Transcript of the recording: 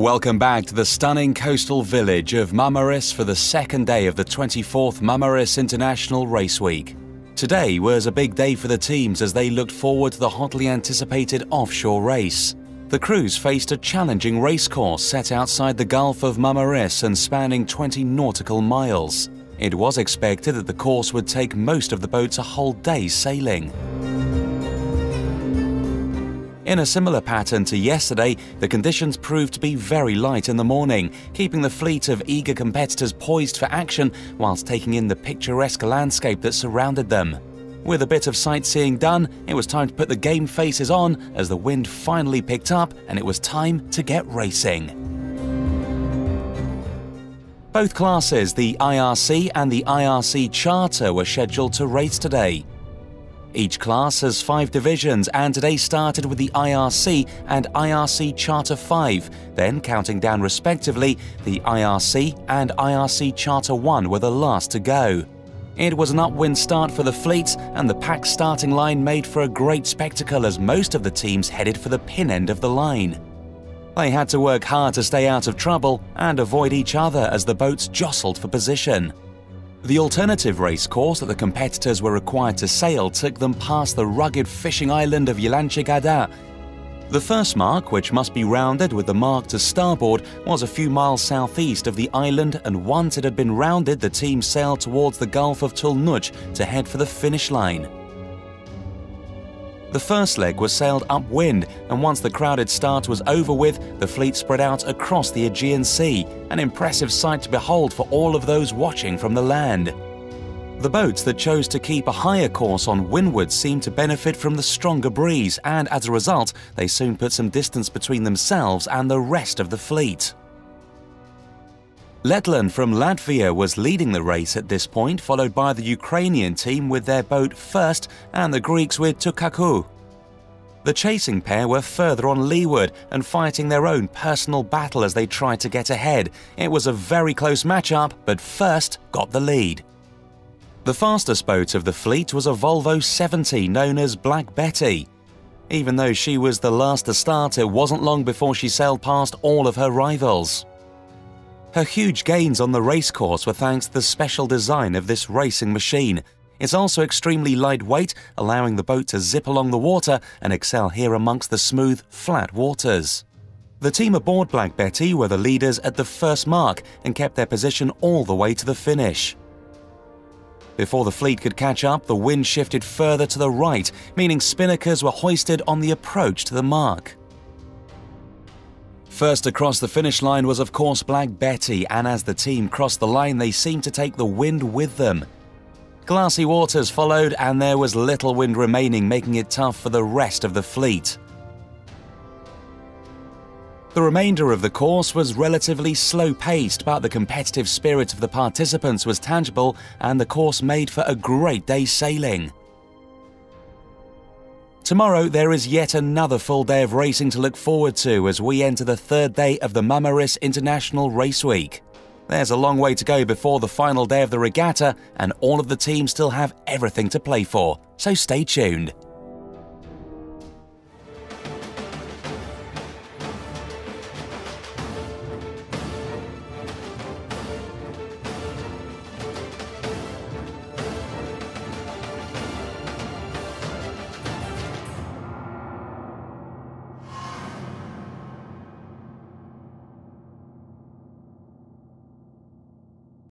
Welcome back to the stunning coastal village of Marmaris for the second day of the 24th Marmaris International Race Week. Today was a big day for the teams as they looked forward to the hotly anticipated offshore race. The crews faced a challenging racecourse set outside the Gulf of Marmaris and spanning 20 nautical miles. It was expected that the course would take most of the boats a whole day sailing. In a similar pattern to yesterday, the conditions proved to be very light in the morning, keeping the fleet of eager competitors poised for action whilst taking in the picturesque landscape that surrounded them. With a bit of sightseeing done, it was time to put the game faces on as the wind finally picked up and it was time to get racing. Both classes, the IRC and the IRC Charter, were scheduled to race today. Each class has 5 divisions, and today started with the IRC and IRC Charter 5, then counting down respectively, the IRC and IRC Charter 1 were the last to go. It was an upwind start for the fleet, and the packed starting line made for a great spectacle as most of the teams headed for the pin end of the line. They had to work hard to stay out of trouble and avoid each other as the boats jostled for position. The alternative race course that the competitors were required to sail took them past the rugged fishing island of Gada. The first mark, which must be rounded with the mark to starboard, was a few miles southeast of the island, and once it had been rounded, the team sailed towards the Gulf of Tulnuch to head for the finish line. The first leg was sailed upwind, and once the crowded start was over with, the fleet spread out across the Aegean Sea, an impressive sight to behold for all of those watching from the land. The boats that chose to keep a higher course on windward seemed to benefit from the stronger breeze, and as a result, they soon put some distance between themselves and the rest of the fleet. Letland from Latvia was leading the race at this point, followed by the Ukrainian team with their boat First and the Greeks with Tukaku. The chasing pair were further on leeward and fighting their own personal battle as they tried to get ahead. It was a very close matchup, but First got the lead. The fastest boat of the fleet was a Volvo 70 known as Black Betty. Even though she was the last to start, it wasn't long before she sailed past all of her rivals. Her huge gains on the racecourse were thanks to the special design of this racing machine. It's also extremely lightweight, allowing the boat to zip along the water and excel here amongst the smooth, flat waters. The team aboard Black Betty were the leaders at the first mark and kept their position all the way to the finish. Before the fleet could catch up, the wind shifted further to the right, meaning spinnakers were hoisted on the approach to the mark. First across the finish line was of course Black Betty, and as the team crossed the line they seemed to take the wind with them. Glassy waters followed and there was little wind remaining, making it tough for the rest of the fleet. The remainder of the course was relatively slow-paced, but the competitive spirit of the participants was tangible and the course made for a great day's sailing. Tomorrow there is yet another full day of racing to look forward to as we enter the third day of the Marmaris International Race Week. There's a long way to go before the final day of the regatta, and all of the teams still have everything to play for, so stay tuned.